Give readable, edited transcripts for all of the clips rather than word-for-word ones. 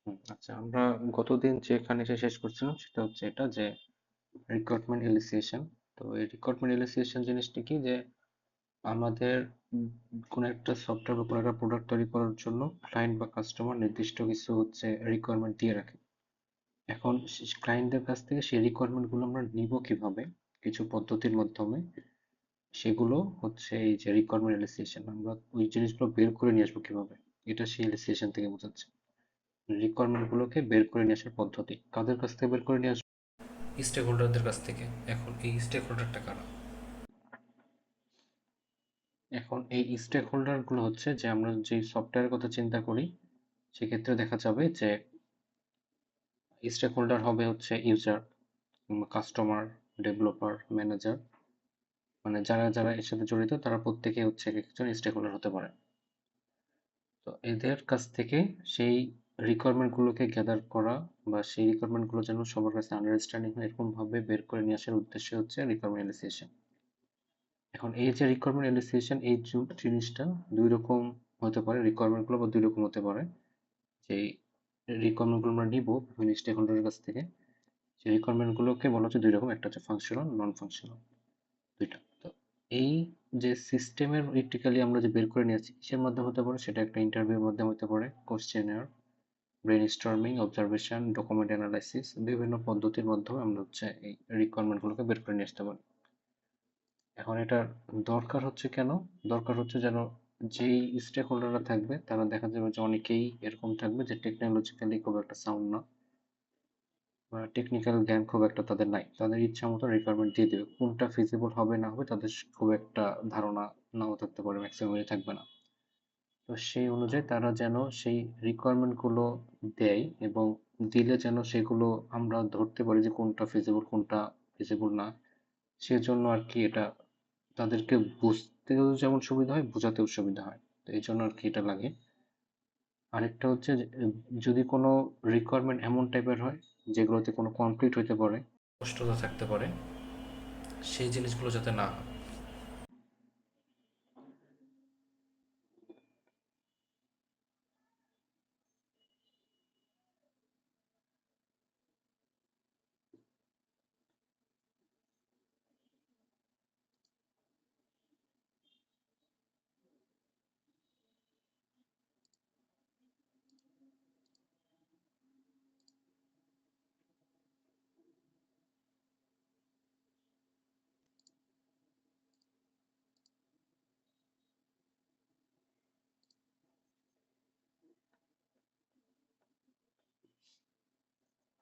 আচ্ছা, আমরা গতদিন যেখানে এসে শেষ করছিলাম সেটা হচ্ছে এটা যে রিক্রুটমেন্ট এলিসিয়েশন। তো এই রিক্রুটমেন্ট এলিসিয়েশন জিনিসটা কি, যে আমাদের কোনো একটা সফটওয়্যার বা কোনো একটা প্রোডাক্ট তৈরি করার জন্য ক্লায়েন্ট বা কাস্টমার নির্দিষ্ট কিছু হচ্ছে রিকোয়ারমেন্ট দিয়ে রাখে। এখন ক্লায়েন্টদের কাছ থেকে সেই রিকোয়ারমেন্ট গুলো আমরা নিব কিভাবে, কিছু পদ্ধতির মাধ্যমে। সেগুলো হচ্ছে এই যে রিকোয়ারমেন্ট এলিসিয়েশন, আমরা ওই জিনিসগুলো বের করে নিয়ে আসবো কিভাবে, এটা সেই এলিসিয়েশন থেকে বোঝাচ্ছে। রিকোয়ারমেন্ট গুলোকে বের করে নিয়ে আসার পদ্ধতি কাদের কাছ থেকে বের করে নিয়ে আসবো? স্টেক হোল্ডারদের কাছ থেকে। এখন এই স্টেক হোল্ডারটা কারা? এখন এই স্টেক হোল্ডার গুলো হচ্ছে যে আমরা যে সফটওয়্যারের কথা চিন্তা করি, সেক্ষেত্রে দেখা যাবে যে স্টেক হোল্ডার হবে হচ্ছে ইউজার, কাস্টমার, ডেভেলপার, ম্যানেজার। মানে যারা যারা এর সাথে জড়িত তারা প্রত্যেকে হচ্ছে একজন স্টেক হোল্ডার হতে পারে। তো এদের কাছ থেকে সেই রিকোয়ারমেন্ট গুলোকে গ্যাদার করা, বা সেই রিকোয়ারমেন্ট গুলো যেন সবার কাছে আন্ডারস্ট্যান্ডিং হয় এরকম ভাবে বের করে নিয়ে আসার উদ্দেশ্য হচ্ছে রিকোয়ারমেন্ট এনালাইসিস। এখন এই যে রিকোয়ারমেন্ট এনালাইসিস, এই জিনিসটা দুই রকম হতে পারে, রিকোয়ারমেন্ট গুলো বা দুই রকম হতে পারে। যে রিকোয়ারমেন্ট গুলো আমরা নিব বিভিন্ন স্টেক হোল্ডারের কাছ থেকে, সেই রিকোয়ারমেন্ট গুলোকে বলা হচ্ছে দুই রকম, একটা হচ্ছে ফাংশনাল, নন ফাংশনাল, দুইটা। তো এই যে সিস্টেমের ইলেকট্রিক্যালি আমরা যে বের করে নিয়েছি কিসের মাধ্যমে হতে পারে, সেটা একটা ইন্টারভিউর মাধ্যমে হতে পারে, কোশ্চেনার, ব্রেনস্টর্মিং, অবজারভেশন, ডকুমেন্ট অ্যানালাইসিস, বিভিন্ন পদ্ধতির মাধ্যমে আমরা হচ্ছে এই রিকোয়ারমেন্ট গুলোকে বের করে নিয়ে আসতে পারি। এখন এটার দরকার হচ্ছে কেন? দরকার হচ্ছে যেন যেই স্টেক হোল্ডাররা থাকবে তারা দেখা যাবে যে অনেকেই এরকম থাকবে যে টেকনোলজিক্যালি খুব একটা সাউন্ড না, বা টেকনিক্যাল জ্ঞান খুব একটা তাদের নাই, তাদের ইচ্ছা মতো রিকোয়ারমেন্ট দিয়ে দেবে, কোনটা ফিজিবল হবে না হবে তাদের খুব একটা ধারণা নাও থাকতে পারে, ম্যাক্সিমামই থাকবে না। তো সেই অনুযায়ী তারা যেন সেই রিকোয়ারমেন্ট গুলো দেয়, এবং দিলে যেন সেগুলো আমরা ধরতে পারি যে কোনটা ফিজিবল কোনটা ফিজিবল না। সেজন্য আর কি এটা তাদেরকে বুঝতেও যেমন সুবিধা হয়, বোঝাতেও সুবিধা হয়। তো এই জন্য আর কি এটা লাগে। আরেকটা হচ্ছে যে, যদি কোনো রিকোয়ারমেন্ট এমন টাইপের হয় যেগুলোতে কোনো কনফ্লিক্ট হইতে পারে, স্পষ্টতা থাকতে পারে, সেই জিনিসগুলো যাতে না হয়।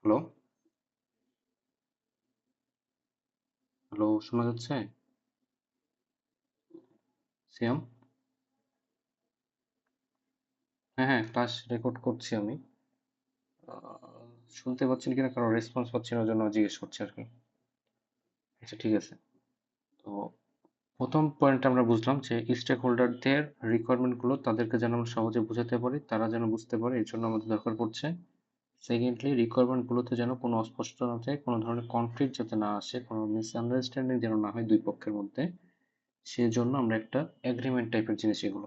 হ্যালো? হ্যালো, শোনা যাচ্ছে? সিয়াম? হ্যাঁ হ্যাঁ, ক্লাস রেকর্ড করছি আমি। শুনতে পাচ্ছেন কিনা, কারণ রেসপন্স পাচ্ছি না, ওই জন্য জিজ্ঞেস করছি আর কি। আচ্ছা, ঠিক আছে। তো প্রথম পয়েন্ট আমরা বুঝলাম যে স্টেক হোল্ডারদের রিকোয়ারমেন্ট গুলো তাদেরকে যেন আমরা সহজে বোঝাতে পারি, তারা যেন বুঝতে পারে, এর জন্য আমাদের দরকার পড়ছে। সেকেন্ডলি, রিকোয়ারমেন্ট গুলোতে যেন কোনো অস্পষ্টতা না থাকে, কোনো ধরনের কনফ্লিক্ট যাতে না আসে, কোনো মিসআন্ডারস্ট্যান্ডিং যেন না হয় দুই পক্ষের মধ্যে। সেজন্য আমরা একটা এগ্রিমেন্ট টাইপের জিনিস এগুলো।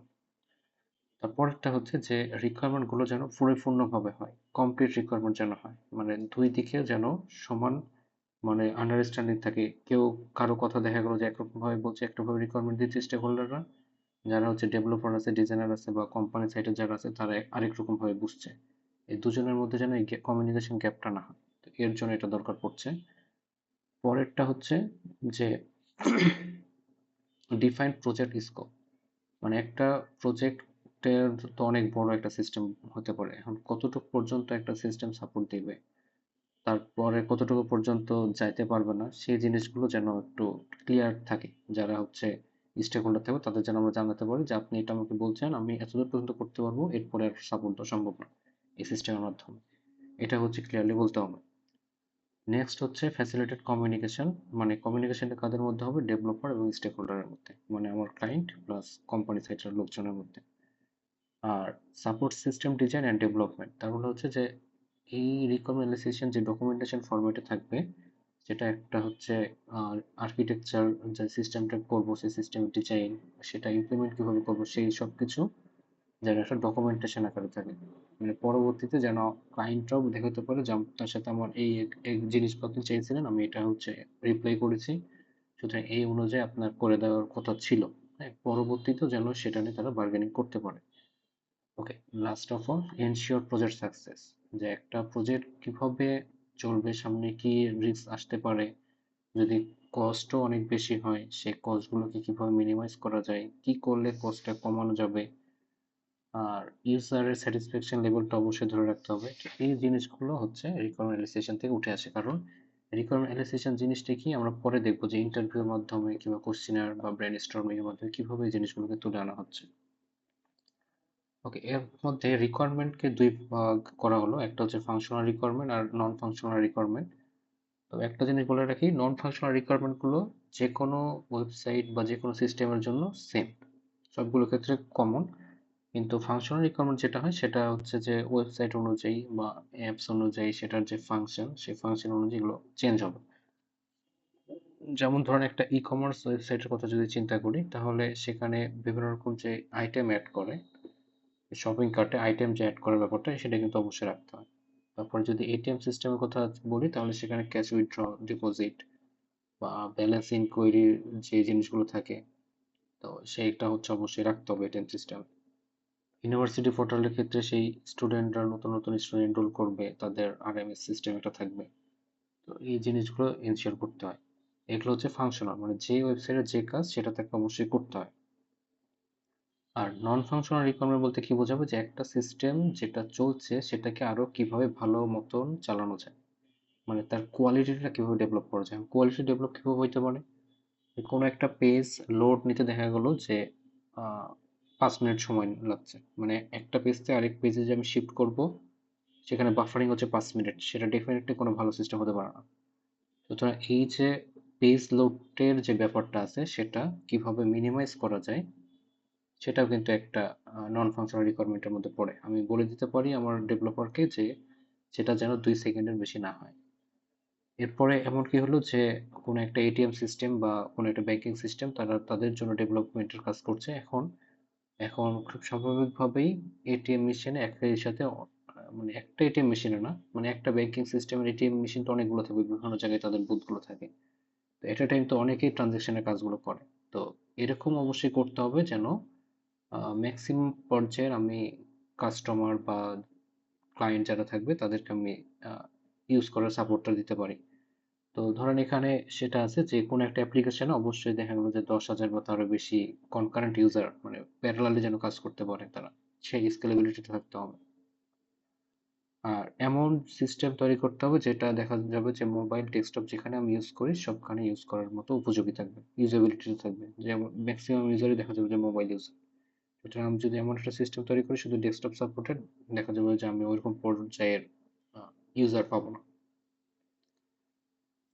তারপরেরটা হচ্ছে যে রিকোয়ারমেন্ট গুলো যেন পরিপূর্ণভাবে হয়, কমপ্লিট রিকোয়ারমেন্ট যেন হয়, মানে দুই দিকে যেন সমান, মানে আন্ডারস্ট্যান্ডিং থাকে। কেউ কারো কথা দেখা গেলো যে একরকম ভাবে বলছে, একটা ভাবে রিকোয়ারমেন্ট দিচ্ছে স্টেক হোল্ডাররা, যারা হচ্ছে ডেভেলপার আছে, ডিজাইনার আছে, বা কোম্পানি সাইডে যারা আছে তারা আরেক রকম ভাবে বুঝছে। এই দুজনের মধ্যে যেন এই কমিউনিকেশন গ্যাপটা না হয়, তো এর জন্য এটা দরকার পড়ছে। পরেরটা হচ্ছে যে ডিফাইন্ড প্রজেক্ট স্কোপ, মানে একটা প্রজেক্টের তো অনেক বড় একটা সিস্টেম হতে পারে, এখন কতটুকু পর্যন্ত একটা সিস্টেম সাপোর্ট দিবে, তারপরে কতটুকু পর্যন্ত যাইতে পারবে না, সেই জিনিসগুলো যেন একটু ক্লিয়ার থাকে। যারা হচ্ছে স্টেক হোল্ডার থাকবে তাদের যেন আমরা জানাতে পারি যে আপনি এটা আমাকে বলছেন, আমি এতদূর পর্যন্ত করতে পারবো, এরপরে আর সাপোর্ট দেওয়া সম্ভব না এই সিস্টেমের মাধ্যমে। এটা হচ্ছে ক্লিয়ারলি বলতে হবে। নেক্সট হচ্ছে ফ্যাসিলিটেড কমিউনিকেশন, মানে কমিউনিকেশনটা কাদের মধ্যে হবে, ডেভেলপার এবং স্টেক হোল্ডারের মধ্যে, মানে আমার ক্লায়েন্ট প্লাস কোম্পানি সাইটের লোকজনের মধ্যে। আর support system design and development, তার মানে হচ্ছে যে এই রিকমেন্ডেশন যে ডকুমেন্টেশন ফরম্যাটে থাকবে, সেটা একটা হচ্ছে আর্কিটেকচার, যে সিস্টেমটা করবো সেই সিস্টেম ডিজাইন, সেটা ইমপ্লিমেন্ট কিভাবে করবো সেই সব কিছু যেন একটা ডকুমেন্টেশন আকারে থাকে। মানে পরবর্তীতে যেন ক্লায়েন্টরাও দেখাতে পারে যে তার সাথে আমার এই এই জিনিসপত্র চেয়েছিলেন, আমি এটা হচ্ছে রিপ্লাই করেছি, সুতরাং এই অনুযায়ী আপনার করে দেওয়ার কথা ছিল। হ্যাঁ, পরবর্তীতেও যেন সেটা নিয়ে তারা বার্গেনিং করতে পারে। Okay, last of all ensure project success, যে একটা প্রজেক্ট কিভাবে চলবে, সামনে কি রিস্ক আসতে পারে, যদি কস্টও অনেক বেশি হয় সেই কস্টগুলোকে কিভাবে মিনিমাইজ করা যায়, কি করলে কস্টটা কমানো যাবে, আর ইউজারের স্যাটিসফ্যাকশন লেভেলটা অবশ্যই ধরে রাখতে হবে। তো এই জিনিসগুলো হচ্ছে রিকোয়ারমেন্ট অ্যানালাইসিস থেকে উঠে আসে। কারণ রিকোয়ারমেন্ট অ্যানালাইসিস জিনিসটা কি আমরা পরে দেখবো যে ইন্টারভিউর মাধ্যমে কিংবা কোশ্চেনার বা ব্রেন স্টর্মিং এর মাধ্যমে কিভাবে এই জিনিসগুলোকে তুলে আনা হচ্ছে। ওকে, এর মধ্যে রিকোয়ারমেন্টকে দুই ভাগ করা হলো, একটা হচ্ছে ফাংশনাল রিকোয়ারমেন্ট আর নন ফাংশনাল রিকোয়ারমেন্ট। তো একটা জিনিস বলে রাখি, নন ফাংশনাল রিকোয়ারমেন্ট গুলো যে কোনো ওয়েবসাইট বা যে কোনো সিস্টেমের জন্য সেম, সবগুলো ক্ষেত্রে কমন। কিন্তু ফাংশনাল রিকোয়ারমেন্ট যেটা হয় সেটা হচ্ছে যে ওয়েবসাইট অনুযায়ী বা অ্যাপস অনুযায়ী সেটার যে ফাংশন, সেই ফাংশন অনুযায়ী এগুলো চেঞ্জ হবে। যেমন ধরেন একটা ই কমার্স ওয়েবসাইটের কথা যদি চিন্তা করি, তাহলে সেখানে বিভিন্ন রকম যে আইটেম অ্যাড করে, শপিং কার্টে আইটেম যে অ্যাড করার ব্যাপারটা সেটা কিন্তু অবশ্যই রাখতে হয়। তারপরে যদি এটিএম সিস্টেমের কথা বলি, তাহলে সেখানে ক্যাশ উইথড্র, ডিপোজিট বা ব্যালেন্স ইনকোয়ারির যে জিনিসগুলো থাকে, তো সেইটা হচ্ছে অবশ্যই রাখতে হবে এটিএম সিস্টেম। ইউনিভার্সিটি পোর্টালের ক্ষেত্রে সেই স্টুডেন্টরা, নতুন নতুন স্টুডেন্ট এনরোল করবে, তাদের আরএমএস সিস্টেম একটা থাকবে। তো এই জিনিসগুলো এনশিওর করতে হয়। এগুলো হচ্ছে ফাংশনাল, মানে যে ওয়েবসাইটের যে কাজ সেটা তাকে অবশ্যই করতে হয়। আর নন ফাংশনাল রিকোয়ারমেন্ট বলতে কি বোঝাবে, যে একটা সিস্টেম যেটা চলছে সেটাকে আরো কিভাবে ভালো মতন চালানো যায়, মানে তার কোয়ালিটিটা কিভাবে ডেভেলপ করা যায়। কোয়ালিটি ডেভেলপ কিভাবে হইতে পারে, কোনো একটা পেজ লোড নিতে দেখা গেল যে 5 মিনিট সময় লাগছে, মানে একটা পেজ থেকে আরেক পেজে যে আমি শিফট করব, সেখানে বাফারিং হচ্ছে 5 মিনিট, সেটা ডেফিনেটলি কোনো ভালো সিস্টেম হতে পারে না। সুতরাং এই যে পেজ লোডের যে ব্যাপারটা আছে সেটা কিভাবে মিনিমাইজ করা যায়, সেটাও কিন্তু একটা নন ফাংশনাল রিকোয়ারমেন্টের মধ্যে পড়ে। আমি বলে দিতে পারি আমার ডেভেলপারকে যে সেটা যেন 2 সেকেন্ডের বেশি না হয়। এরপরে এমন কি হলো যে কোনো একটা এটিএম সিস্টেম বা কোনো একটা ব্যাংকিং সিস্টেম তারা তাদের জন্য ডেভেলপমেন্টের কাজ করছে। এখন এখন খুব স্বাভাবিকভাবেই এটিএম মেশিনে একই সাথে মানে একটা এটিএম মেশিনে না, মানে একটা ব্যাংকিং সিস্টেমের এটিএম মেশিন তো অনেকগুলো থাকবে, বিভিন্ন জায়গায় তাদের বুথগুলো থাকে। তো এট এ টাইম তো অনেকেই ট্রানজেকশনের কাজগুলো করে। তো এরকম অবশ্যই করতে হবে যেন ম্যাক্সিমাম পর্যায়ের আমি কাস্টমার বা ক্লায়েন্ট যারা থাকবে তাদেরকে আমি ইউজ করার সাপোর্টটা দিতে পারি। তো ধরেন এখানে সেটা আছে যে কোনো একটা অ্যাপ্লিকেশনে অবশ্যই দেখা গেলো যে 10,000 বা তারও বেশি কনকারেন্ট ইউজার, মানে প্যারালালি যেন কাজ করতে পারে তারা, সেই স্কেলেবিলিটি থাকতে হবে। আর এমন সিস্টেম তৈরি করতে হবে যেটা দেখা যাবে যে মোবাইল, ডেস্কটপ যেখানে আমি ইউজ করি সবখানে ইউজ করার মতো উপযোগী থাকবে, ইউজেবিলিটি থাকবে, যেমন ম্যাক্সিমাম ইউজারই দেখা যাবে যে মোবাইল ইউজ। সুতরাং আমি যদি এমন একটা সিস্টেম তৈরি করি শুধু ডেস্কটপ সাপোর্টেড, দেখা যাবে যে আমি ওইরকম পর্যায়ের ইউজার পাবো না।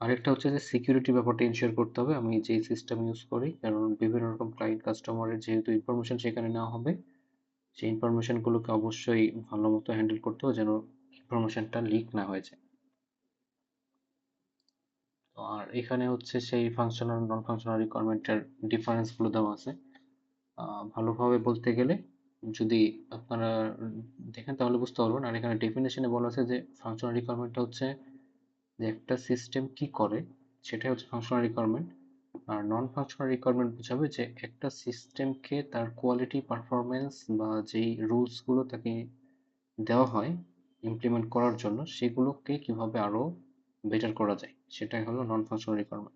আরেকটা হচ্ছে যে সিকিউরিটি ব্যাপারটা এনশিওর করতে হবে আমি যেই সিস্টেম ইউজ করি, কারণ বিভিন্ন রকম ক্লায়েন্ট কাস্টমারের যেহেতু ইনফরমেশন সেখানে নেওয়া হবে, সেই ইনফরমেশন গুলোকে অবশ্যই ভালো মতো হ্যান্ডেল করতে হবে যেন ইনফরমেশনটা লিক না হয়ে যায়। তো আর এখানে হচ্ছে সেই ফাংশনাল নন ফাংশনাল রিকোয়ারমেন্টের ডিফারেন্স গুলো দেওয়া আছে। ভালোভাবে বলতে গেলে যদি আপনারা দেখেন তাহলে বুঝতে পারবেন। আর এখানে ডেফিনেশনে বলা আছে যে ফাংশনাল রিকোয়ারমেন্টটা হচ্ছে যে একটা সিস্টেম কি করে সেটাই হচ্ছে ফাংশনাল রিকোয়ারমেন্ট। আর নন ফাংশনাল রিকোয়ারমেন্ট বোঝাবে যে একটা সিস্টেমকে তার কোয়ালিটি, পারফরমেন্স বা যেই রুলস গুলো তাকে দেওয়া হয় ইমপ্লিমেন্ট করার জন্য, সেগুলোকে কিভাবে আরো বেটার করা যায়, সেটাই হলো নন ফাংশনাল রিকোয়ারমেন্ট।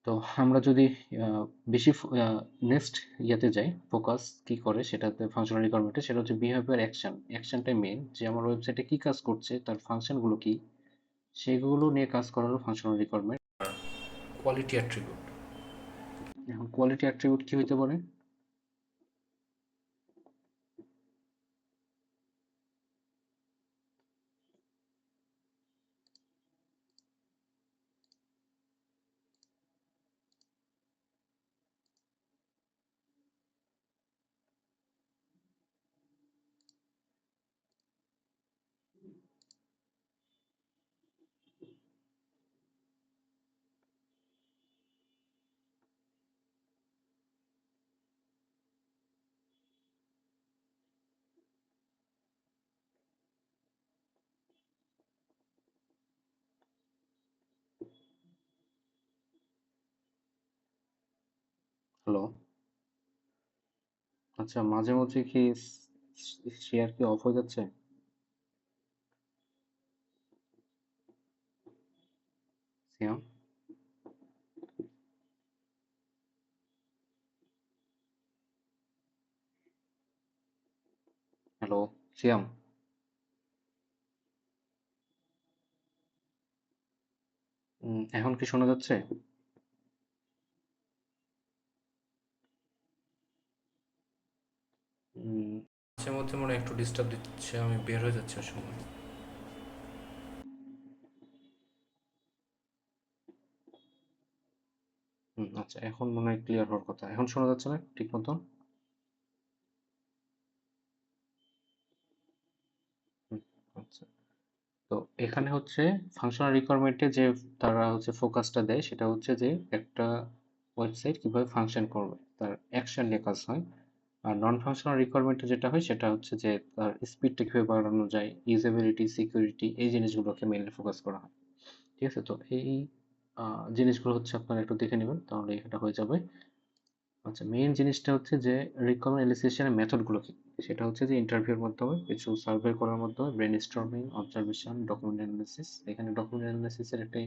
তো আমরা যদি আহ, বেশি নেক্সট ইয়াতে যাই, ফোকাস কি করে সেটাতে ফাংশনাল রিকোয়ারমেন্টে, সেটা হচ্ছে বিহেভিয়ার অ্যাকশন। অ্যাকশনটাই মেন, যে আমার ওয়েবসাইটে কি কাজ করছে, তার ফাংশনগুলো কি, সেগুলো নিয়ে কাজ করা হলো ফাংশনাল রিকোয়ারমেন্ট। কোয়ালিটি অ্যাট্রিবিউট, এখন কোয়ালিটি অ্যাট্রিবিউট কি হইতে পারে? হ্যালো। আচ্ছা, মাঝে মধ্যে কি শেয়ার কি অফ হয়ে যাচ্ছে? সিয়াম, হ্যালো, সিয়াম। এখন কি শোনা যাচ্ছে? মাঝে মধ্যে মনে হয় একটু ডিস্টার্ব দিচ্ছে, আমি বের হয়ে যাচ্ছি ওই সময়। আচ্ছা, এখন মনে হয় ক্লিয়ার হওয়ার কথা। এখন শোনা যাচ্ছে না ঠিক মতন? হুম, আচ্ছা। তো এখানে হচ্ছে ফাংশনাল রিকোয়ারমেন্টে যে তারা হচ্ছে ফোকাসটা দেয় সেটা হচ্ছে যে একটা ওয়েবসাইট কিভাবে ফাংশন করবে, তার অ্যাকশন নিয়ে কাজ হয়। আর নন ফাংশনাল রিকোয়ারমেন্টে যেটা হয় সেটা হচ্ছে যে তার স্পিডটা কিভাবে বাড়ানো যায়, ইউজেবিলিটি, সিকিউরিটি, এই জিনিসগুলোকে মেইনলি ফোকাস করা হয়। ঠিক আছে? তো এই জিনিসগুলো হচ্ছে আপনারা একটু দেখে নেবেন, তাহলে এটা হয়ে যাবে। আচ্ছা, মেইন জিনিসটা হচ্ছে যে রিকমেন্ড এলিসিশনের মেথডগুলো কি। সেটা হচ্ছে যে ইন্টারভিউর মাধ্যমে, কিছু সার্ভে করার মাধ্যমে, brain storming, observation, document analysis. এখানে ডকুমেন্ট অ্যানালিসিসের একটি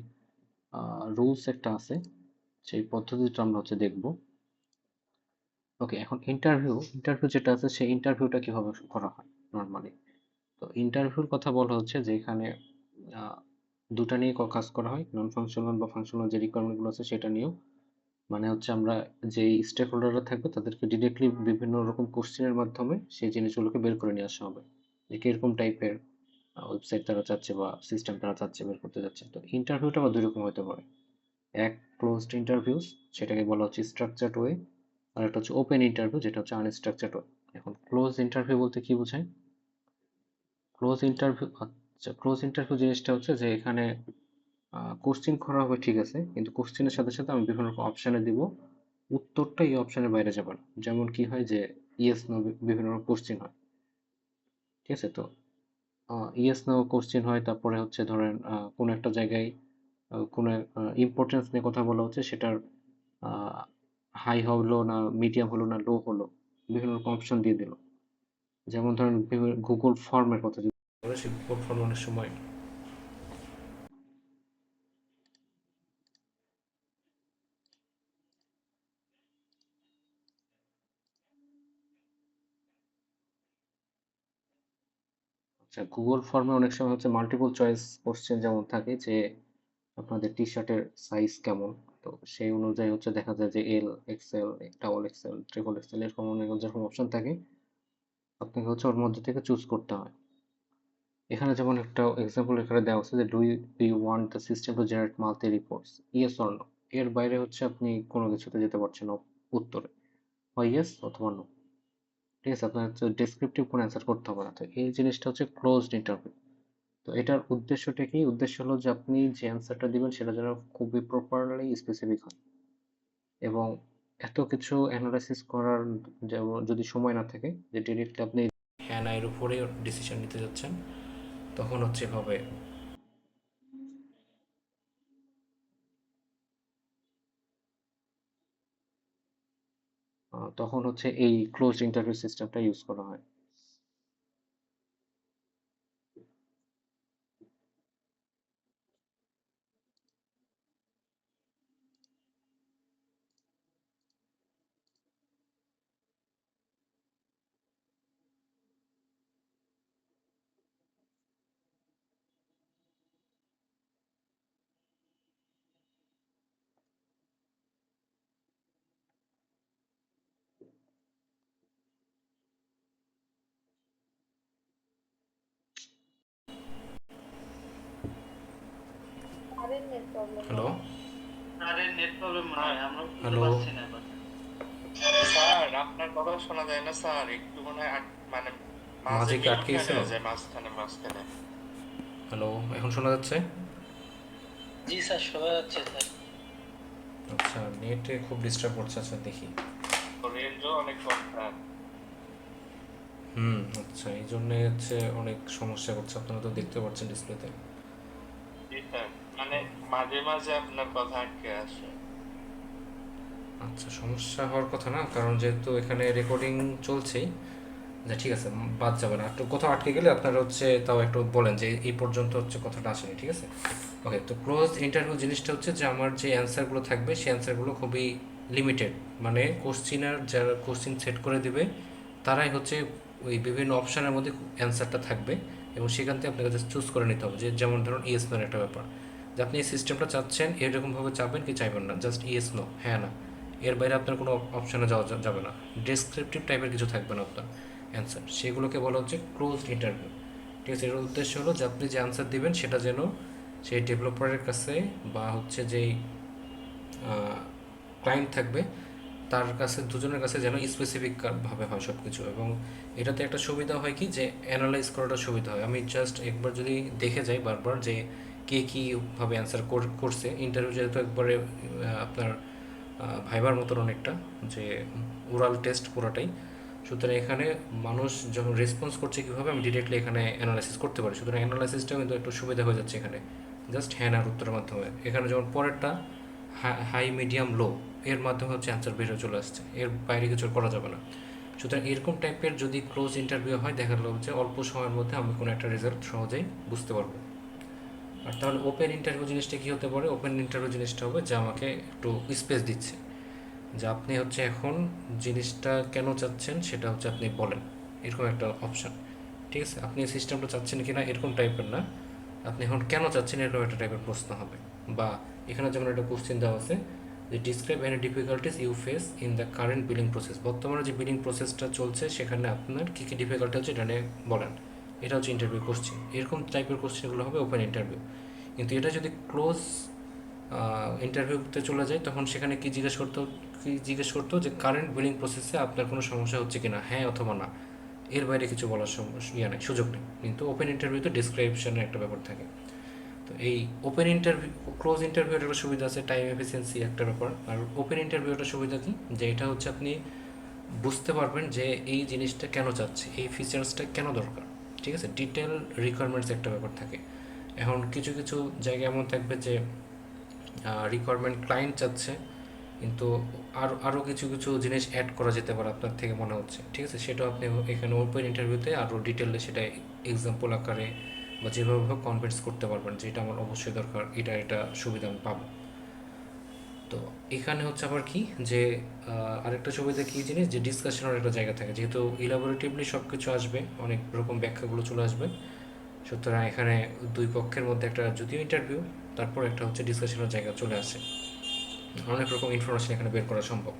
রুলস একটা আছে, সেই পদ্ধতিটা আমরা হচ্ছে দেখব। ওকে, এখন ইন্টারভিউ ইন্টারভিউ যেটা আছে সেই ইন্টারভিউটা কিভাবে করা হয় নর্মালি। তো ইন্টারভিউর কথা বলা হচ্ছে যে এখানে আহ, দুটা নিয়ে কাজ করা হয়, নন ফাংশনাল বা ফাংশনাল যে রিকোয়ারমেন্টগুলো আছে সেটা নিয়েও। মানে হচ্ছে আমরা যেই স্টেক হোল্ডাররা থাকবে তাদেরকে ডিরেক্টলি বিভিন্ন রকম কোশ্চেনের মাধ্যমে সেই জিনিসগুলোকে বের করে নিয়ে আসা হবে, যে কিরকম টাইপের ওয়েবসাইট তারা চাচ্ছে বা সিস্টেম তারা চাচ্ছে বের করতে যাচ্ছে। তো ইন্টারভিউটা আবার দুই রকম হতে পারে। এক, ক্লোজড ইন্টারভিউস, সেটাকে বলা হচ্ছে স্ট্রাকচারড ওয়ে। আর একটা হচ্ছে ওপেন ইন্টারভিউ, যেটা হচ্ছে আনস্ট্রাকচারড ওয়ে। এখন ক্লোজ ইন্টারভিউ বলতে কি বোঝায়? ক্লোজ ইন্টারভিউ, আচ্ছা, ক্লোজ ইন্টারভিউ জিনিসটা হচ্ছে যে এখানে কোশ্চেন করা হবে, ঠিক আছে, কিন্তু কোশ্চেনের সাথে সাথে আমি বিভিন্ন রকম অপশানে দিব, উত্তরটা এই অপশনের বাইরে যাবে না। যেমন কি হয় যে ইয়েস নো, বিভিন্ন রকম কোশ্চেন হয়। ঠিক আছে? তো ইয়েস নো কোশ্চেন হয়, তারপরে হচ্ছে ধরেন কোনো একটা জায়গায় কোনো ইম্পর্টেন্স নিয়ে কথা বলা হচ্ছে, সেটার হাই হলো না, মিডিয়াম হলো না, লো হলো, বিভিন্ন রকম অপশন দিয়ে দিল। যেমন ধরেন গুগল ফর্মের কথা যদি বলে, সেই গুগল ফর্ম অনেক সময় আচ্ছা, গুগল ফর্মে অনেক সময় হচ্ছে মাল্টিপল চয়েস কোশ্চেন যেমন থাকে যে আপনাদের টি শার্টের সাইজ কেমন। তো সেই অনুযায়ী হচ্ছে দেখা যায় যে L, XL, double XL, triple XL, এরকম অনেক যেরকম অপশন থাকে, আপনাকে হচ্ছে ওর মধ্যে থেকে চুজ করতে হয়। এখানে যেমন একটা এক্সাম্পল এখানে দেওয়া আছে যে do you want the system to generate multi reports, yes or no. এর বাইরে হচ্ছে আপনি কোনো কিছুতে যেতে পারছেন না উত্তরে, হয় ইয়েস অথবা নো। ঠিক আছে? আপনার হচ্ছে ডেসক্রিপটিভ কোনো অ্যান্সার করতে হবে না। তো এই জিনিসটা হচ্ছে ক্লোজড ইন্টারভিউ। তো এটার উদ্দেশ্যটা কি? উদ্দেশ্য হলো যে আপনি যে অ্যান্সারটা দিবেন সেটা যেন খুবই প্রপারলি স্পেসিফিক হয়, এবং এত কিছু অ্যানালাইসিস করার যেমন যদি সময় না থাকে, যে ডিরেক্টলি আপনি হ্যাঁ না এর উপরে ডিসিশন নিতে যাচ্ছেন, তখন হচ্ছে এভাবে তখন হচ্ছে এই ক্লোজড ইন্টারভিউ সিস্টেমটা ইউজ করা হয়। হ্যালো, আরে নেট প্রবলেম মনে হয়, আমরা বুঝতে হ্যালো, পারছি না এবার। স্যার আপনার কথা শোনা যায় না স্যার, একটু মনে হয় মানে মাঝে মাঝে কি আটকে বিজ্ঞান গেছিল? হয়ে যায়, মাঝখানে মাঝখানে। হ্যালো, এখন শোনা যাচ্ছে? জি স্যার, শোনা যাচ্ছে স্যার। আচ্ছা, নেটে খুব ডিস্টার্ব করছে। আচ্ছা, দেখি। রেঞ্জও অনেক কম স্যার। আচ্ছা, এই জন্যে হচ্ছে অনেক সমস্যা করছে, আপনারা তো দেখতে পাচ্ছেন ডিসপ্লেতে। জি স্যার, মানে মাঝে মাঝে আপনার কথা আটকে আসে। আচ্ছা, সমস্যা হওয়ার কথা না, কারণ যেহেতু এখানে রেকর্ডিং চলছেই, যে ঠিক আছে বাদ যাবে না। একটু কোথাও আটকে গেলে আপনারা হচ্ছে তাও একটু বলেন যে এই পর্যন্ত হচ্ছে কথাটা আসেনি, ঠিক আছে? ওকে, তো ক্লোজ ইন্টারভিউ জিনিসটা হচ্ছে যে আমার যে অ্যান্সারগুলো থাকবে সেই অ্যান্সারগুলো খুবই লিমিটেড, মানে কোশ্চিনার যারা কোশ্চিন সেট করে দিবে তারাই হচ্ছে ওই বিভিন্ন অপশানের মধ্যে অ্যান্সারটা থাকবে, এবং সেখান থেকে আপনাকে জাস্ট চুজ করে নিতে হবে যে যেমন ধরুন ইয়েস নোর একটা ব্যাপার, যে আপনি এই সিস্টেমটা চাচ্ছেন এরকমভাবে চাবেন কি চাইবেন না, জাস্ট ইয়েস নো, হ্যাঁ না, এর বাইরে আপনার কোনো অপশানে যাওয়া যাবে না, ডেসক্রিপটিভ টাইপের কিছু থাকবে না আপনার অ্যান্সার, সেগুলোকে বলা হচ্ছে ক্লোজড ইন্টারভিউ। ঠিক আছে, এর উদ্দেশ্য হলো যে আপনি যে অ্যান্সার দিবেন সেটা যেন সেই ডেভেলপারের কাছে বা হচ্ছে যেই ক্লায়েন্ট থাকবে তার কাছে, দুজনের কাছে যেন স্পেসিফিকভাবে হয় সব কিছু। এবং এটাতে একটা সুবিধা হয় কি, যে অ্যানালাইজ করাটা সুবিধা হয়। আমি জাস্ট একবার যদি দেখে যাই বারবার যে কে কীভাবে অ্যান্সার করছে, ইন্টারভিউ যেহেতু একবারে আপনার ভাইবার মতন অনেকটা, যে ওরাল টেস্ট পুরোটাই, সুতরাং এখানে মানুষ যখন রেসপন্স করছে কীভাবে আমি ডিরেক্টলি এখানে অ্যানালাইসিস করতে পারি, সুতরাং অ্যানালাইসিসটাও কিন্তু একটু সুবিধা হয়ে যাচ্ছে এখানে, জাস্ট হ্যাঁ আর উত্তরের মাধ্যমে। এখানে যেমন পরেরটা হাই মিডিয়াম লো, এর মাধ্যমে হচ্ছে অ্যান্সার বের হয়ে চলে আসছে, এর বাইরে কিছু করা যাবে না। সুতরাং এরকম টাইপের যদি ক্লোজ ইন্টারভিউ হয়, দেখা গেল যে অল্প সময়ের মধ্যে আমি কোনো একটা রেজাল্ট সহজেই বুঝতে পারবো। আর তাহলে ওপেন ইন্টারভিউ জিনিসটা কী হতে পারে? ওপেন ইন্টারভিউ জিনিসটা হবে যে আমাকে একটু স্পেস দিচ্ছে, যে আপনি হচ্ছে এখন জিনিসটা কেন চাচ্ছেন সেটা হচ্ছে আপনি বলেন, এরকম একটা অপশান। ঠিক আছে, আপনি এই সিস্টেমটা চাচ্ছেন কি না এরকম টাইপের না, আপনি এখন কেন চাচ্ছেন এরকম একটা টাইপের প্রশ্ন হবে। বা এখানে যেমন একটা কোশ্চেন দেওয়া আছে যে describe any difficulties you face in the current billing process, বর্তমানে যে বিলিং প্রসেসটা চলছে সেখানে আপনার কী কী ডিফিকাল্টি হচ্ছে এটা নিয়ে বলেন, এটা হচ্ছে ইন্টারভিউ কোশ্চেন। এরকম টাইপের কোশ্চেনগুলো হবে ওপেন ইন্টারভিউ। কিন্তু এটা যদি ক্লোজ ইন্টারভিউতে চলে যায় তখন সেখানে কি জিজ্ঞেস করতো যে কারেন্ট বিলিং প্রসেসে আপনার কোনো সমস্যা হচ্ছে কি না, হ্যাঁ অথবা না, এর বাইরে কিছু বলার নেই, সুযোগ নেই। কিন্তু ওপেন ইন্টারভিউতে ডিসক্রিপশনের একটা ব্যাপার থাকে। তো এই ওপেন ইন্টারভিউ, ক্লোজ ইন্টারভিউর একটা সুবিধা আছে টাইম এফিসিয়েন্সি একটা ব্যাপার, আর ওপেন ইন্টারভিউটা সুবিধা কি, যে এটা হচ্ছে আপনি বুঝতে পারবেন যে এই জিনিসটা কেন চাচ্ছে, এই ফিচার্সটা কেন দরকার। ঠিক আছে, ডিটেল রিকোয়ারমেন্টস একটা ব্যাপার থাকে। এখন কিছু কিছু জায়গায় এমন থাকবে যে রিকোয়ারমেন্ট ক্লায়েন্ট চাচ্ছে, কিন্তু আরও কিছু কিছু জিনিস অ্যাড করা যেতে পারে আপনার থেকে মনে হচ্ছে। ঠিক আছে, সেটাও আপনি এখানে ওপেন ইন্টারভিউতে আরও ডিটেলে সেটা এক্সাম্পল আকারে বা যেভাবে হোক কনভিন্স করতে পারবেন যে এটা আমার অবশ্যই দরকার, এটা সুবিধা আমি পাবো। তো এখানে হচ্ছে আবার কি, যে আরেকটা সুবিধা কী জিনিস, যে ডিসকাশনের একটা জায়গা থাকে, যেহেতু ইলাবোরেটিভলি সব কিছু আসবে, অনেক রকম ব্যাখ্যাগুলো চলে আসবে, সুতরাং এখানে দুই পক্ষের মধ্যে একটা যদিও ইন্টারভিউ, তারপর একটা হচ্ছে ডিসকাশনের জায়গা চলে আসে, অনেক রকম ইনফরমেশন এখানে বের করা সম্ভব।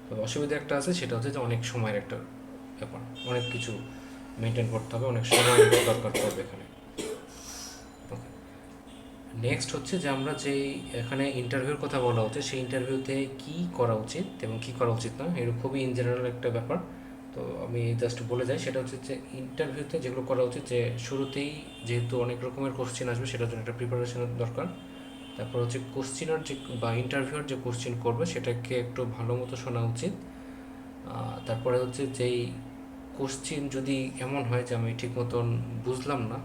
তবে অসুবিধা একটা আছে, সেটা হচ্ছে যে অনেক সময়ের একটা ব্যাপার, অনেক কিছু মেনটেন করতে হবে, অনেক সময় দরকার পড়বে এখানে। ওকে, নেক্সট হচ্ছে যে আমরা যেই এখানে ইন্টারভিউর কথা বলা হচ্ছে, সেই ইন্টারভিউতে কী করা উচিত এবং কী করা উচিত না, এর খুবই ইন জেনারেল একটা ব্যাপার। তো আমি জাস্ট বলে যাই, সেটা হচ্ছে যে ইন্টারভিউতে যেগুলো করা উচিত, যে শুরুতেই যেহেতু অনেক রকমের কোশ্চেন আসবে সেটার জন্য একটা প্রিপারেশনের দরকার। তারপর হচ্ছে কোশ্চিনার যে বা ইন্টারভিউয়ার যে কোশ্চেন করবে সেটাকে একটু ভালো মতো শোনা উচিত। তারপরে হচ্ছে যেই কোশ্চিন যদি এমন হয় যে আমি ঠিক মতন বুঝলাম না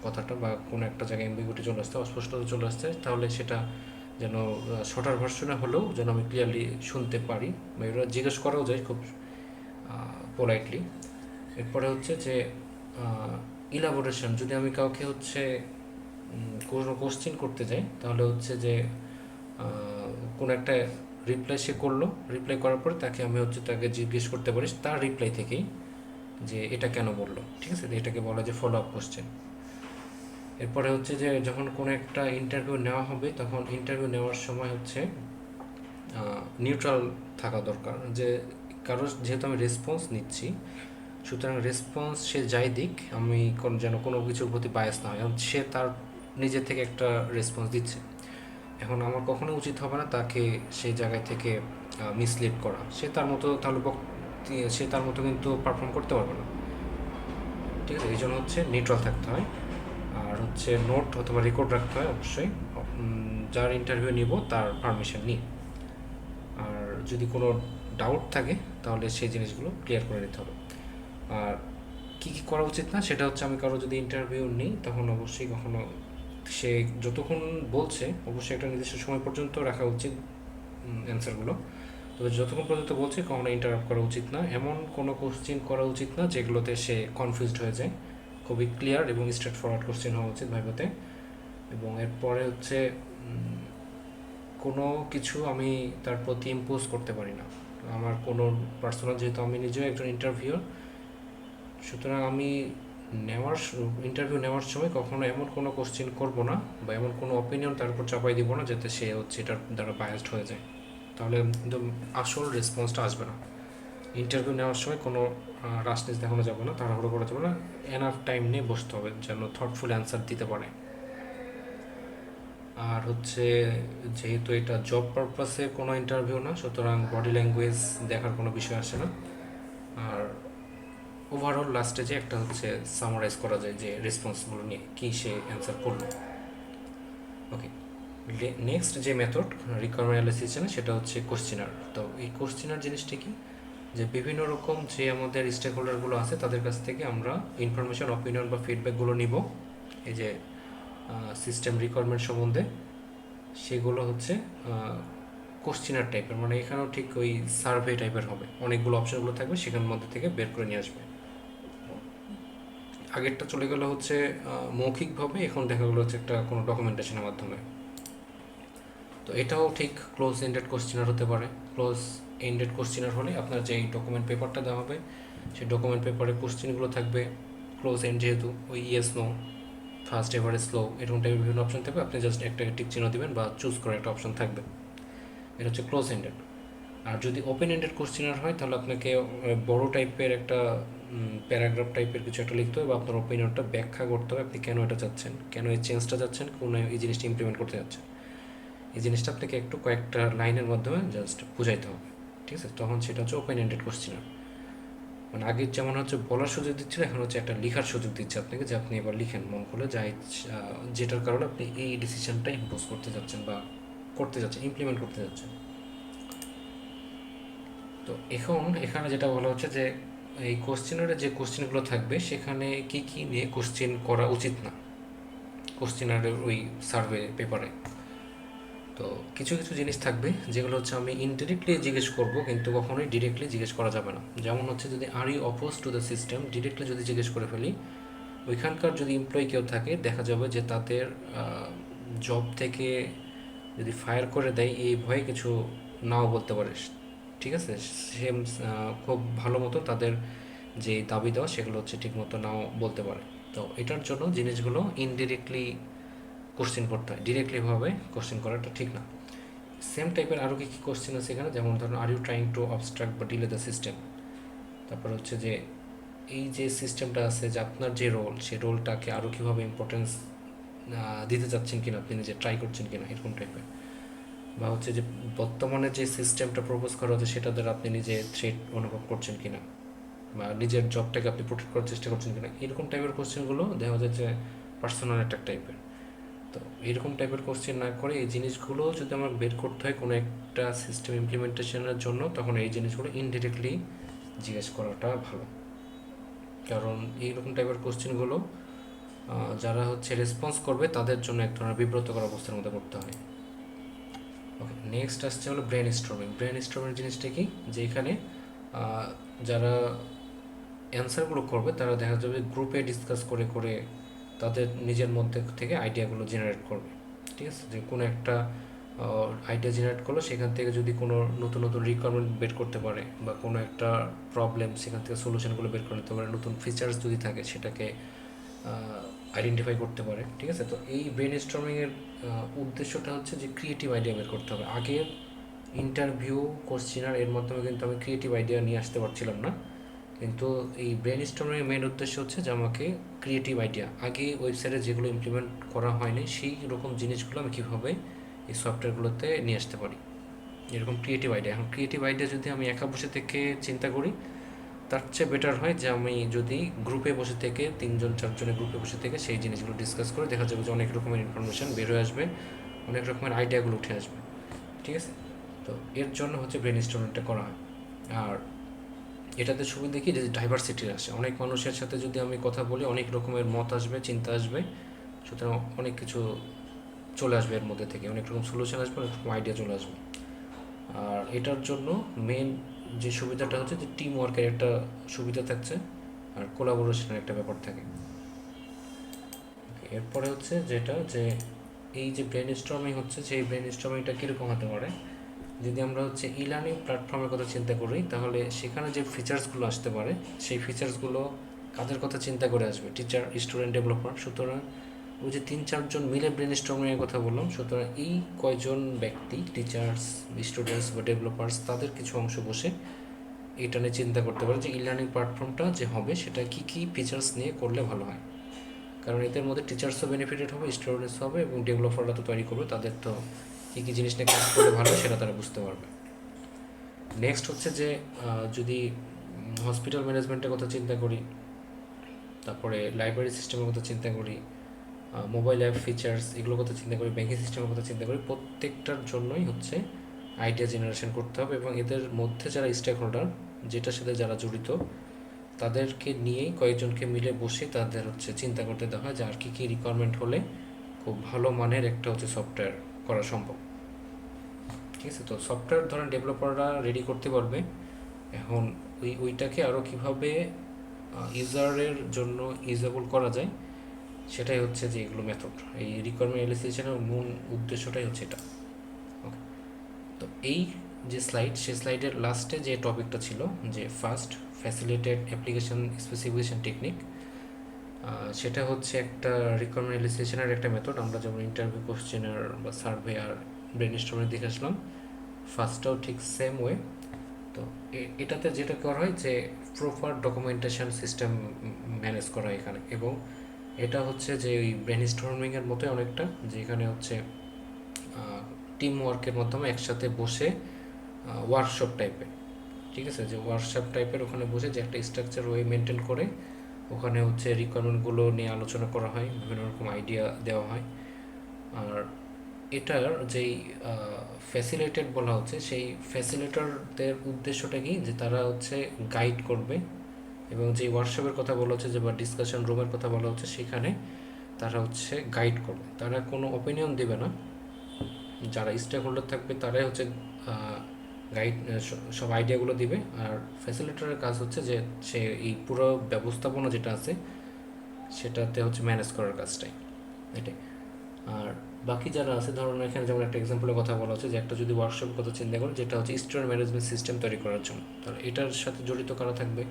কথাটা, বা কোনো একটা জায়গায় এমবিগুটি চলে আসছে, অস্পষ্টতা চলে আসছে, তাহলে সেটা যেন শর্টার ভার্সনে হলেও যেন আমি ক্লিয়ারলি শুনতে পারি, বা এরা জিজ্ঞেস করাও যায় খুব পোলাইটলি। এরপরে হচ্ছে যে ইলাবোরেশন, যদি আমি কাউকে হচ্ছে কোনো কোশ্চেন করতে যাই, তাহলে হচ্ছে যে কোনো একটা রিপ্লাই সে করলো, রিপ্লাই করার পরে তাকে আমি হচ্ছে তাকে জিজ্ঞেস করতে পারি তার রিপ্লাই থেকেই যে এটা কেন বললো। ঠিক আছে, এটাকে বলা যে ফলো আপ কোশ্চেন। এরপরে হচ্ছে যে যখন কোনো একটা ইন্টারভিউ নেওয়া হবে, তখন ইন্টারভিউ নেওয়ার সময় হচ্ছে নিউট্রাল থাকা দরকার, যে কারো যেহেতু আমি রেসপন্স নিচ্ছি, সুতরাং রেসপন্স সে যাই দিক, আমি যেন কোনো কিছুর প্রতি বায়াস না হয়, এবং সে তার নিজে থেকে একটা রেসপন্স দিচ্ছে। এখন আমার কখনো উচিত হবে না তাকে সেই জায়গায় থেকে মিসলিড করা, সে তার মতো তাহলে সে তার মতো কিন্তু পারফর্ম করতে পারবে না। ঠিক আছে, এই জন্য হচ্ছে নিউট্রাল থাকতে হয়। আর হচ্ছে নোট অথবা রেকর্ড রাখতে হয় অবশ্যই, যার ইন্টারভিউ নিব তার পারমিশন নিয়ে। আর যদি কোনো ডাউট থাকে তাহলে সেই জিনিসগুলো ক্লিয়ার করে নিতে হবে। আর কী কী করা উচিত না, সেটা হচ্ছে আমি কারো যদি ইন্টারভিউ নিই তখন অবশ্যই কখনো সে যতক্ষণ বলছে অবশ্যই একটা নির্দিষ্ট সময় পর্যন্ত রাখা উচিত অ্যান্সারগুলো। তো তবে যতক্ষণ পর্যন্ত বলছি কখনো ইন্টারাপ্ট করা উচিত না, এমন কোনো কোশ্চেন করা উচিত না যেগুলোতে সে কনফিউজড হয়ে যায়। খুবই ক্লিয়ার এবং স্ট্রেট ফরওয়ার্ড কোশ্চেন হওয়া উচিত ভাইভাতে। এবং এরপরে হচ্ছে কোনো কিছু আমি তার প্রতি ইম্পোজ করতে পারি না। আমার কোনো পার্সোনাল, যেহেতু আমি নিজেও একজন ইন্টারভিউর, সুতরাং আমি ইন্টারভিউ নেওয়ার সময় কখনো এমন কোনো কোশ্চেন করব না বা এমন কোনো অপিনিয়ন তার উপর চাপাই দিব না যাতে সে হচ্ছে এটার দ্বারা বায়াসড হয়ে যায়, তাহলে একদম আসল রেসপন্সটা আসবে না। ইন্টারভিউ নেওয়ার সময় কোনো রাশনেস দেখানো যাবে না, তাড়াহুড়ো করা যাবে না, এনাফ টাইম নিয়ে বসতে হবে যেন থটফুল অ্যান্সার দিতে পারে। আর হচ্ছে যেহেতু এটা জব পারপাসে কোনো ইন্টারভিউ না, সুতরাং বডি ল্যাঙ্গুয়েজ দেখার কোনো বিষয় আসে না। আর ওভারঅল লাস্টে যে একটা হচ্ছে সামারাইজ করা যায় যে রেসপন্সগুলো নিয়ে কী সে অ্যান্সার করলো। ওকে, নেক্সট যে মেথড রিকোয়ারমেন্ট অ্যানালাইসিস সেটা হচ্ছে কোশ্চেনার। তো এই কোশ্চেনার জিনিসটা কি, যে বিভিন্ন রকম যে আমাদের স্টেক হোল্ডারগুলো আছে তাদের কাছ থেকে আমরা ইনফরমেশন, অপিনিয়ন বা ফিডব্যাকগুলো নিব এই যে সিস্টেম রিকোয়ারমেন্ট সম্বন্ধে। সেগুলো হচ্ছে কোশ্চেনার টাইপের, মানে এখানেও ঠিক ওই সার্ভে টাইপের হবে, অনেকগুলো অপশনগুলো থাকবে, সেখানের মধ্যে থেকে বের করে নিয়ে আসবে। আগেরটা চলে গেলো হচ্ছে মৌখিকভাবে, এখন দেখা গেলো হচ্ছে একটা কোনো ডকুমেন্টেশনের মাধ্যমে। তো এটাও ঠিক ক্লোজ এন্ডেড কোশ্চেনার হতে পারে। ক্লোজ এন্ডেড কোশ্চেনার হলে আপনার যেই ডকুমেন্ট পেপারটা দেওয়া হবে সেই ডকুমেন্ট পেপারে কোশ্চেনগুলো থাকবে ক্লোজ এন্ড, যেহেতু ওই yes no, first, average, slow, এরকম টাইপের বিভিন্ন অপশন থাকবে, আপনি জাস্ট একটা টিক চিহ্ন দেবেন বা চুজ করে একটা অপশন থাকবে। এটা হচ্ছে ক্লোজ এন্ডেড। আর যদি ওপেন এন্ডেড কোশ্চেনার হয় তাহলে আপনাকে বড় টাইপের একটা প্যারাগ্রাফ টাইপের কিছু একটা লিখতে হবে বা আপনার ওপিনিয়নটা ব্যাখ্যা করতে হবে, আপনি কেন এটা চাচ্ছেন, কেন এই চেঞ্জটা চাচ্ছেন, কোন এই জিনিসটা ইমপ্লিমেন্ট করতে যাচ্ছেন। এই জিনিসটা আপনাকে একটু কয়েকটা লাইনের মাধ্যমে জাস্ট বুঝাইতে হবে, ঠিক আছে? তখন সেটা হচ্ছে ওপেন এন্ডেড কোশ্চেনার। মানে আগে যেমন হচ্ছে বলার সুযোগ দিচ্ছিল, এখন হচ্ছে একটা লেখার সুযোগ দিচ্ছে আপনাকে, যে আপনি এবার লিখেন মন খুলে, যা যেটার কারণে আপনি এই ডিসিশনটা ইম্পোজ করতে যাচ্ছেন বা করতে যাচ্ছেন, ইমপ্লিমেন্ট করতে যাচ্ছেন। তো এখন এখানে যেটা বলা হচ্ছে যে এই কোশ্চেনারে যে কোশ্চেনগুলো থাকবে সেখানে কি কি নিয়ে কোশ্চেন করা উচিত না কোশ্চেনারের ওই সার্ভে পেপারে। তো কিছু কিছু জিনিস থাকবে যেগুলো হচ্ছে আমি ইনডিরেক্টলি জিজ্ঞেস করব, কিন্তু কখনোই ডিরেক্টলি জিজ্ঞেস করা যাবে না। যেমন হচ্ছে যদি are you opposed to the system, directly যদি জিজ্ঞেস করে ফেলি, ওইখানকার যদি এমপ্লয়ি কেউ থাকে দেখা যাবে যে তাদের জব থেকে যদি ফায়ার করে দেয় এই ভয়ে কিছু নাও বলতে পারে, ঠিক আছে? সেম খুব ভালো মতো তাদের যে দাবি দেওয়া সেগুলো হচ্ছে ঠিক মতো নাও বলতে পারে। তো এটার জন্য জিনিসগুলো ইনডিরেক্টলি কোশ্চেন করতে হয়, ডিরেক্টলিভাবে কোশ্চেন করাটা ঠিক না। সেম টাইপের আরও কী কী কোশ্চেন আছে এখানে, যেমন ধরুন are you trying to obstruct বা ডিলে দ্য সিস্টেম। তারপর হচ্ছে যে এই যে সিস্টেমটা আছে, যে আপনার যে রোল, সেই রোলটাকে আরও কীভাবে ইম্পর্টেন্স দিতে চাচ্ছেন কিনা, আপনি নিজে ট্রাই করছেন কিনা, এরকম টাইপের। বা হচ্ছে যে বর্তমানে যে সিস্টেমটা প্রপোজ করা হচ্ছে সেটা দ্বারা আপনি নিজে থ্রেট অনুভব করছেন কিনা, বা নিজের জবটাকে আপনি প্রোটেক্ট করার চেষ্টা করছেন কিনা, এরকম টাইপের কোশ্চেনগুলো দেখা যায় যে পার্সোনাল অ্যাটাক টাইপের। তো এরকম টাইপের কোশ্চেন না করে এই জিনিসগুলো যদি আমার বের করতে হয় কোনো একটা সিস্টেম ইমপ্লিমেন্টেশনের জন্য, তখন এই জিনিসগুলো ইনডিরেক্টলি জিজ্ঞেস করাটা ভালো। কারণ এইরকম টাইপের কোশ্চেনগুলো যারা হচ্ছে রেসপন্স করবে তাদের জন্য এক ধরনের বিব্রতকর অবস্থার মধ্যে পড়তে হয়। ওকে, নেক্সট আসছে হলো ব্রেন স্টর্মিং। ব্রেন স্টর্মিং জিনিসটা কি, যে এখানে যারা অ্যান্সারগুলো করবে তারা দেখা যাবে গ্রুপে ডিসকাস করে করে তাদের নিজের মধ্যে থেকে আইডিয়াগুলো জেনারেট করবে, ঠিক আছে? যে কোনো একটা আইডিয়া জেনারেট করলো, সেখান থেকে যদি কোনো নতুন নতুন রিকোয়ারমেন্ট বের করতে পারে বা কোনো একটা প্রবলেম সেখান থেকে সলিউশনগুলো বের করে নিতে পারে, নতুন ফিচার্স যদি থাকে সেটাকে আইডেন্টিফাই করতে পারে, ঠিক আছে? তো এই ব্রেন স্টর্মিংয়ের উদ্দেশ্যটা হচ্ছে যে ক্রিয়েটিভ আইডিয়া বের করতে হবে। আগের ইন্টারভিউ কোশ্চেনার এর মাধ্যমে কিন্তু আমি ক্রিয়েটিভ আইডিয়া নিয়ে আসতে পারছিলাম না, কিন্তু এই ব্রেন স্টর্মিংয়ের মেন উদ্দেশ্য হচ্ছে যে আমাকে ক্রিয়েটিভ আইডিয়া, আগে ওয়েবসাইটে যেগুলো ইমপ্লিমেন্ট করা হয়নি সেই রকম জিনিসগুলো আমি কীভাবে এই সফটওয়্যারগুলোতে নিয়ে আসতে পারি, এরকম ক্রিয়েটিভ আইডিয়া। এখন ক্রিয়েটিভ আইডিয়া যদি আমি একা বসে থেকে চিন্তা করি, তার চেয়ে বেটার হয় যে আমি যদি গ্রুপে বসে থেকে 3জন 4জনের গ্রুপে বসে থেকে সেই জিনিসগুলো ডিসকাস করে, দেখা যাবে যে অনেক রকমের ইনফরমেশান বের হয়ে আসবে, অনেক রকমের আইডিয়াগুলো উঠে আসবে, ঠিক আছে? তো এর জন্য হচ্ছে ব্রেন স্টর্মিংটা করা হয়। আর এটাতে সুবিধা কি, যে ডাইভার্সিটি আসে, অনেক মানুষের সাথে যদি আমি কথা বলি অনেক রকমের মত আসবে, চিন্তা আসবে, সুতরাং অনেক কিছু চলে আসবে এর মধ্যে থেকে, অনেক রকম সলিউশন আসবে, অনেক রকম আইডিয়া চলে আসবে। আর এটার জন্য মেন যে সুবিধাটা হচ্ছে যে টিম ওয়ার্কের একটা সুবিধা থাকছে, আর কোলাবোরেশনের একটা ব্যাপার থাকে। এরপরে হচ্ছে যেটা যে এই যে ব্রেন স্টর্মিং হচ্ছে, সেই ব্রেন স্টর্মিংটা কীরকম হতে পারে, যদি আমরা হচ্ছে ই লার্নিং প্ল্যাটফর্মের কথা চিন্তা করি, তাহলে সেখানে যে ফিচার্সগুলো আসতে পারে সেই ফিচার্সগুলো কাদের কথা চিন্তা করে আসবে, টিচার, স্টুডেন্ট, ডেভেলপার। সুতরাং ওই যে 3-4 জন মিলে ব্রেন স্টর্মিংয়ের কথা বললাম, সুতরাং এই কয়জন ব্যক্তি, টিচার্স, স্টুডেন্টস বা ডেভেলপার্স, তাদের কিছু অংশ বসে এটা নিয়ে চিন্তা করতে পারে যে ই লার্নিং প্ল্যাটফর্মটা যে হবে সেটা কী কী ফিচার্স নিয়ে করলে ভালো হয়। কারণ এদের মধ্যে টিচার্সও বেনিফিটেড হবে, স্টুডেন্টস হবে, এবং ডেভেলপাররা তো তৈরি করবে, তাদের তো কী কী জিনিস নিয়ে কাজ করলে ভালো সেটা তারা বুঝতে পারবে। নেক্সট হচ্ছে যে যদি হসপিটাল ম্যানেজমেন্টের কথা চিন্তা করি, তারপরে লাইব্রেরি সিস্টেমের কথা চিন্তা করি, মোবাইল অ্যাপ ফিচার্স এগুলোর কথা চিন্তা করি, ব্যাঙ্কিং সিস্টেমের কথা চিন্তা করি, প্রত্যেকটার জন্যই হচ্ছে আইডিয়া জেনারেশন করতে হবে, এবং এদের মধ্যে যারা স্টেক হোল্ডার, যেটার সাথে যারা জড়িত, তাদেরকে নিয়েই কয়েকজনকে মিলে বসে তাদের হচ্ছে চিন্তা করতে দেওয়া হয় যে আর কী কী রিকোয়ারমেন্ট হলে খুব ভালো মানের একটা হচ্ছে সফটওয়্যার করা সম্ভব। ঠিক আছে, তো সফটওয়্যার ধরেন ডেভেলপাররা রেডি করতে পারবে। এখন ওইটাকে আরও কীভাবে ইউজারের জন্য ইউজেবল করা যায়, সেটাই হচ্ছে যে এগুলো মেথড। এই রিকোয়ারমেন্ট অ্যানালাইসিসের মূল উদ্দেশ্যটাই হচ্ছে এটা। ওকে, তো এই যে স্লাইড, সেই স্লাইডের লাস্টে যে টপিকটা ছিল যে first facilitated application specification technique, সেটা হচ্ছে একটা রিকোয়ারমেন্ট অ্যানালাইসিসের একটা মেথড। আমরা যেমন ইন্টারভিউ কোশ্চেনার বা সার্ভে আর ব্রেন স্টর্মিং দেখে আসলাম, ফার্স্টটাও ঠিক সেম ওয়ে। তো এটাতে যেটা করা হয় যে প্রপার ডকুমেন্টেশন সিস্টেম ম্যানেজ করা হয় এখানে, এবং এটা হচ্ছে যে ওই ব্রেন স্টর্মিংয়ের মতোই অনেকটা, যে এখানে হচ্ছে টিম ওয়ার্কের মাধ্যমে একসাথে বসে ওয়ার্কশপ টাইপের, ঠিক আছে, যে ওয়ার্কশপ টাইপের ওখানে বসে যে একটা স্ট্রাকচার ওয়ে মেনটেন করে ওখানে হচ্ছে রিকোয়ারমেন্টগুলো নিয়ে আলোচনা করা হয়, বিভিন্ন রকম আইডিয়া দেওয়া হয়। আর এটার যেই ফ্যাসিলিটেট বলা হচ্ছে, সেই ফ্যাসিলিটারদের উদ্দেশ্যটা কি, যে তারা হচ্ছে গাইড করবে, এবং যে ওয়ার্কশপের কথা বলা হচ্ছে যে বা ডিসকাশন রুমের কথা বলা হচ্ছে, সেখানে তারা হচ্ছে গাইড করবে, তারা কোনো ওপিনিয়ন দেবে না। যারা স্টেক হোল্ডার থাকবে তারাই হচ্ছে গাইড, সব আইডিয়াগুলো দিবে। আর ফ্যাসিলিটারের কাজ হচ্ছে যে সে এই পুরো ব্যবস্থাপনা যেটা আছে সেটাতে হচ্ছে ম্যানেজ করার কাজটাই, এটাই। আর বাকি যারা আছে, ধরুন এখানে যেমন একটা এক্সাম্পলের কথা বলা হচ্ছে যে একটা যদি ওয়ার্কশপের কথা চিন্তা করি, যেটা হচ্ছে স্টুডেন্ট ম্যানেজমেন্ট সিস্টেম তৈরি করার জন্য, তাহলে এটার সাথে জড়িত করা থাকবে,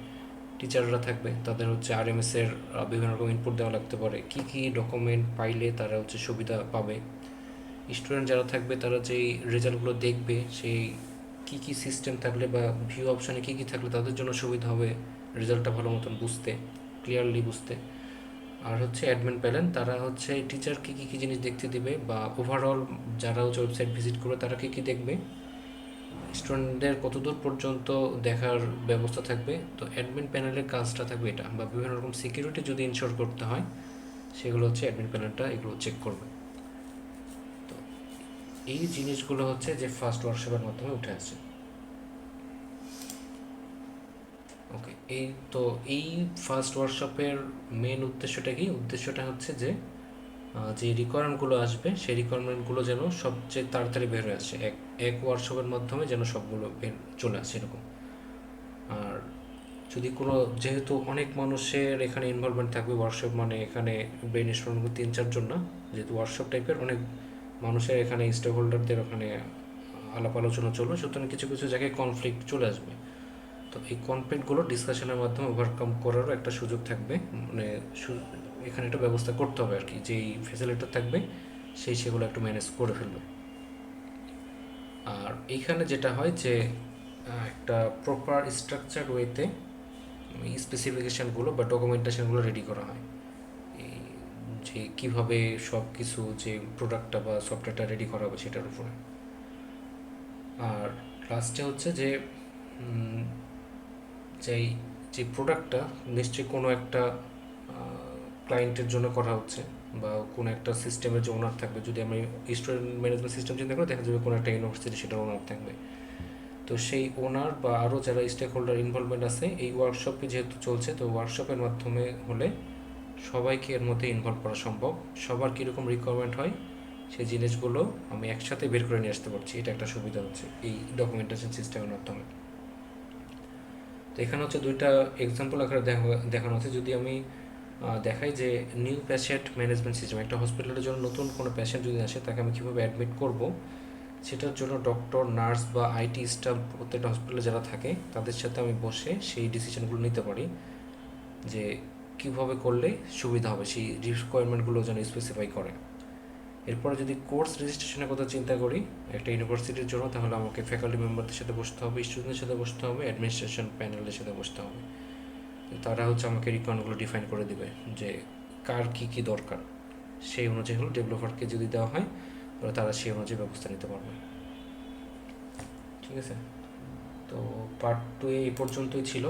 টিচাররা থাকবে, তাদের হচ্ছে আরএমএসের বিভিন্ন রকম ইনপুট দেওয়া লাগতে পারে, কী কী ডকুমেন্ট পাইলে তারা হচ্ছে সুবিধা পাবে। স্টুডেন্ট যারা থাকবে তারা যেই রেজাল্টগুলো দেখবে, সেই কী কী সিস্টেম থাকলে বা ভিউ অপশানে কী কী থাকলে তাদের জন্য সুবিধা হবে রেজাল্টটা ভালো মতন বুঝতে, ক্লিয়ারলি বুঝতে। আর হচ্ছে অ্যাডমিন প্যানেল, তারা হচ্ছে টিচারকে কী কী জিনিস দেখতে দিবে, বা ওভারঅল যারা হচ্ছে ওয়েবসাইট ভিজিট করবে তারা কী কী দেখবে, স্টুডেন্টদের কতদূর পর্যন্ত দেখার ব্যবস্থা থাকবে। তো অ্যাডমিন প্যানেলের কাজটা থাকবে এটা, বা বিভিন্ন রকম সিকিউরিটি যদি ইনশোর করতে হয় সেগুলো হচ্ছে অ্যাডমিন প্যানেলটা এগুলো চেক করবে। তো এই জিনিসগুলো হচ্ছে যে ফার্স্ট ওয়ার্কশপের মাধ্যমে উঠে আসে। ওকে, তো এই ফার্স্ট ওয়ার্কশপের মেন উদ্দেশ্যটা কি, উদ্দেশ্যটা হচ্ছে যে যে রিকোয়ারমেন্টগুলো আসবে সেই রিকোয়ারমেন্টগুলো যেন সবচেয়ে তাড়াতাড়ি বের হয়ে আসে, এক এক ওয়ার্কশপের মাধ্যমে যেন সবগুলো চলে আসে এরকম। আর যদি কোনো, যেহেতু অনেক মানুষের এখানে ইনভলভমেন্ট থাকবে, ওয়ার্কশপ মানে এখানে ব্রেন স্টর্মিং 3-4 জন না, যেহেতু ওয়ার্কশপ টাইপের অনেক মানুষের এখানে স্টেক হোল্ডারদের ওখানে আলাপ আলোচনা চলবে, সুতরাং কিছু কিছু জায়গায় কনফ্লিক্ট চলে আসবে। তো এই কনফ্লিক্টগুলো ডিসকাশনের মাধ্যমে ওভারকাম করারও একটা সুযোগ থাকবে, মানে এখানে একটা ব্যবস্থা করতে হবে আর কি, যেই ফ্যাসিলিটার থাকবে সেই সেগুলো একটু ম্যানেজ করে ফেলবে। আর এইখানে যেটা হয় যে একটা প্রপার স্ট্রাকচার ওয়েতে স্পেসিফিকেশানগুলো বা ডকুমেন্টেশনগুলো রেডি করা হয়, এই যে কীভাবে সব কিছু যে প্রোডাক্টটা বা সফটওয়্যারটা রেডি করা হবে সেটার উপরে। আর লাস্টে হচ্ছে যে যেই যে প্রোডাক্টটা নিশ্চয়ই কোনো একটা ক্লায়েন্টের জন্য করা হচ্ছে, বা কোনো একটা সিস্টেমের যে ওনার থাকবে, যদি আমি স্টুডেন্ট ম্যানেজমেন্ট সিস্টেম চিন্তা করি, দেখা যাবে কোনো একটা ইউনিভার্সিটি সেটার ওনার থাকবে। তো সেই ওনার বা আরও যারা স্টেক হোল্ডার ইনভলভমেন্ট আছে, এই ওয়ার্কশপে যেহেতু চলছে, তো ওয়ার্কশপের মাধ্যমে হলে সবাইকে এর মধ্যে ইনভলভ করা সম্ভব, সবার কীরকম রিকোয়ারমেন্ট হয় সেই জিনিসগুলো আমি একসাথে বের করে নিয়ে আসতে পারছি। এটা একটা সুবিধা হচ্ছে এই ডকুমেন্টেশন সিস্টেমের মাধ্যমে। তো এখানে হচ্ছে দুইটা এক্সাম্পল আকারে দেখানো আছে। যদি আমি দেখাই যে নিউ পেশেন্ট ম্যানেজমেন্ট সিস্টেম, একটা হসপিটালের জন্য নতুন কোনো পেশেন্ট যদি আসে তাকে আমি কীভাবে অ্যাডমিট করব, সেটার জন্য ডক্টর, নার্স বা আইটি স্টাফ প্রত্যেকটা হসপিটালে যারা থাকে তাদের সাথে আমি বসে সেই ডিসিশনগুলো নিতে পারি যে কীভাবে করলে সুবিধা হবে, সেই রিকোয়ারমেন্টগুলো যেন স্পেসিফাই করে। এরপরে যদি কোর্স রেজিস্ট্রেশনের কথা চিন্তা করি একটা ইউনিভার্সিটির জন্য, তাহলে আমাকে ফ্যাকাল্টি মেম্বারদের সাথে বসতে হবে, স্টুডেন্টের সাথে বসতে হবে, অ্যাডমিনিস্ট্রেশন প্যানেলের সাথে বসতে হবে। তারা হচ্ছে আমাকে রিকোয়ারমেন্টগুলো ডিফাইন করে দিবে যে কার কী কী দরকার। সেই অনুযায়ী হলো ডেভেলপারকে যদি দেওয়া হয় তাহলে তারা সেই অনুযায়ী ব্যবস্থা নিতে পারবে। ঠিক আছে, তো পার্ট 2 এই পর্যন্তই ছিল।